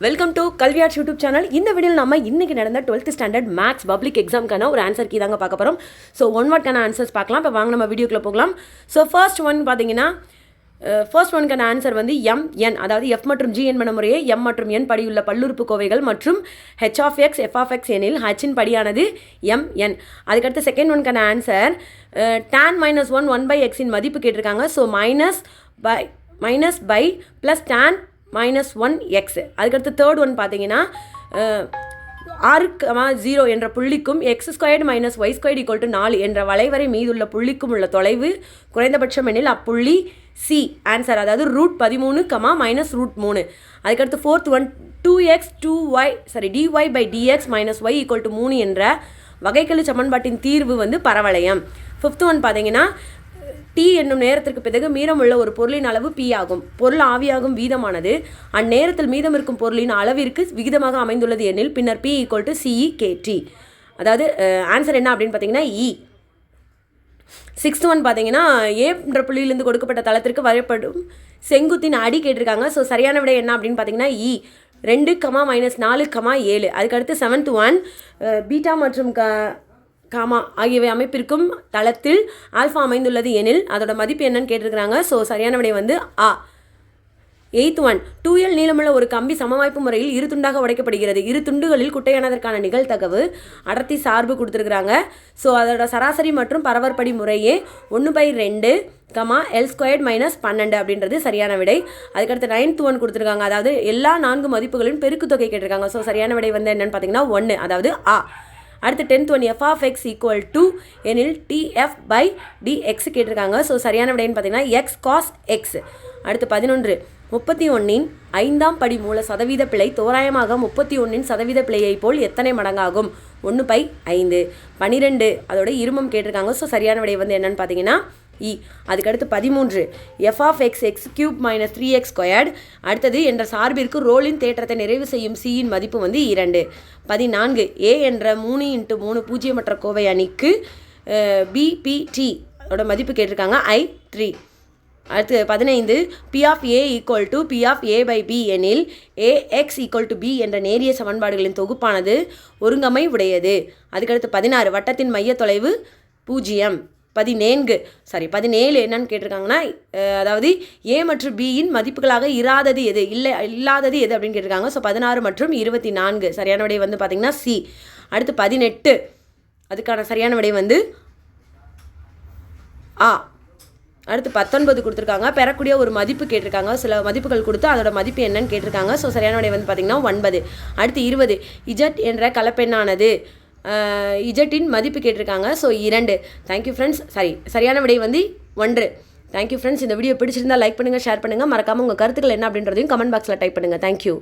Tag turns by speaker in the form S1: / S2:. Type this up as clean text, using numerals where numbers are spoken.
S1: Welcome to கல்வி arts YouTube channel. இந்த வீடியோவில் நம்ம இன்னைக்கு நடந்த 12th ஸ்டாண்டர்ட் மேக்ஸ் பப்ளிக் எக்ஸாம்க்கான ஒரு ஆன்சர் கீ தாங்க பார்க்க போகிறோம். ஸோ ஒன் வேர்ட்கான ஆன்சர்ஸ் பார்க்கலாம். இப்போ வாங்க நம்ம வீடியோக்குள்ளே போகலாம். ஸோ ஃபர்ஸ்ட் ஒன் பார்த்தீங்கன்னா ஃபர்ஸ்ட் ஒன்க்கான ஆன்சர் வந்து என், அதாவது எஃப் மற்றும் ஜி என்பன முறையே எம் மற்றும் என் படியுள்ள பல்லுறுப்புக்கோவைகள் மற்றும் H of x f of x எனில் ஹச்சின் படியானது என். அதுக்கடுத்து செகண்ட் ஒன்க்கான ஆன்சர் tan -1 1/xின் மதிப்பு கேட்டிருக்காங்க. So minus pi plus tan -1x. அதுக்கடுத்து தேர்ட் ஒன் பார்த்தீங்கன்னா 6,0 என்ற புள்ளிக்கும் x² - y² = 4 என்ற வளைவரை மீதுள்ள புள்ளிக்கும் உள்ள தொலைவு குறைந்தபட்சம் எனில் அப்புள்ளி சி ஆன்சர், அதாவது √13, -√3. அதுக்கடுத்து fourth one 2x dy/dx - y = 3 என்ற வகைக்கெழு சமன்பாட்டின் தீர்வு வந்து பரவளையம். ஃபிஃப்த் ஒன் பார்த்தீங்கன்னா T என்னும் நேரத்திற்கு பிறகு மீதமுள்ள ஒரு பொருளின் அளவு P ஆகும். பொருள் ஆவியாகும் வீதமானது அந்நேரத்தில் மீதம் இருக்கும் பொருளின் அளவிற்கு விகிதமாக அமைந்துள்ளது எனில் பின்னர் P = CE/kT. அதாவது ஆன்சர் என்ன அப்படின்னு பார்த்தீங்கன்னா E. சிக்ஸ்த் ஒன் பார்த்தீங்கன்னா A என்ற புள்ளியிலிருந்து கொடுக்கப்பட்ட தளத்திற்கு வரைப்படும் செங்குத்தின் அடி கேட்டிருக்காங்க. ஸோ சரியான விடை என்ன அப்படின்னு பார்த்தீங்கன்னா E 2, -4, 7. அதுக்கடுத்து செவன்த் ஒன் பீட்டா மற்றும் காமா ஆகியவை அமைப்பிற்கும் தளத்தில் ஆல்ஃபா அமைந்துள்ளது எனில் அதோட மதிப்பு என்னன்னு கேட்டிருக்கிறாங்க. ஸோ சரியான விடை வந்து ஆ. எய்த் ஒன் 2L நீளமுள்ள ஒரு கம்பி சமவாய்ப்பு முறையில் இரு துண்டாக உடைக்கப்படுகிறது. இரு துண்டுகளில் குட்டையானதற்கான நிகழ்தகவு அடர்த்தி சார்பு கொடுத்துருக்குறாங்க. ஸோ அதோட சராசரி மற்றும் பரவற்படி முறையே 1/2, L² - 12 அப்படின்றது சரியான விடை. அதுக்கடுத்து 9th ஒன் கொடுத்துருக்காங்க, அதாவது எல்லா 4 மதிப்புகளின் பெருக்கு தொகை கேட்டிருக்காங்க. ஸோ சரியான விடை வந்து என்னன்னு பார்த்தீங்கன்னா 1, அதாவது ஆ. அடுத்து 10th one f of x = எனில் TF/dx கேட்டிருக்காங்க. ஸோ சரியான விடைன்னு பார்த்தீங்கன்னா x cos x. அடுத்து 11 31இன் 5ஆம் படி மூல சதவீத பிழை தோராயமாக 31இன் சதவீத பிழையை போல் எத்தனை மடங்காகும்? 1/5. 12 அதோட இருமம் கேட்டிருக்காங்க. ஸோ சரியான விடை வந்து என்னன்னு பார்த்தீங்கன்னா E. அதுக்கடுத்து 13 f of x x³ - 3x². அடுத்தது என்ற சார்பிற்கு ரோலின் தேற்றத்தை நிறைவு செய்யும் C-யின் மதிப்பு வந்து 2. 14 A என்ற 3x3 பூஜ்ஜியமற்ற கோவை அணிக்கு BPT ஓட மதிப்பு கேட்டிருக்காங்க I3. அடுத்து 15 P of A = P of A/B எனில் AX = B என்ற நேரிய சமன்பாடுகளின் தொகுப்பானது ஒருங்கமை உடையது. அதுக்கடுத்து 16 வட்டத்தின் மைய தொலைவு 0. 17 என்னன்னு கேட்டிருக்காங்கன்னா, அதாவது A மற்றும் Bயின் மதிப்புகளாக இல்லாதது எது அப்படின்னு கேட்டிருக்காங்க. ஸோ 16 மற்றும் 24 சரியான விடை வந்து பார்த்தீங்கன்னா C. அடுத்து 18 அதுக்கான சரியான விடை வந்து ஆ. அடுத்து 19 கொடுத்துருக்காங்க, பெறக்கூடிய ஒரு மதிப்பு கேட்டிருக்காங்க. சில மதிப்புகள் கொடுத்து அதோட மதிப்பு என்னன்னு கேட்டிருக்காங்க. ஸோ சரியான விடை வந்து பார்த்தீங்கன்னா 9. அடுத்து 20 Z என்ற கலப்பெண்ணானது இஜட்டின் மதிப்பு கேட்டிருக்காங்க. ஸோ 2. Thank you friends. சரியான விடை வந்து 1. Thank you friends. இந்த வீடியோ பிடிச்சிருந்தால் லைக் பண்ணுங்கள், ஷேர் பண்ணுங்கள். மறக்காமல் உங்கள் கருத்துக்கள் என்ன அப்படின்றதையும் கமெண்ட் பாக்ஸில் டைப் பண்ணுங்கள். தேங்க்யூ.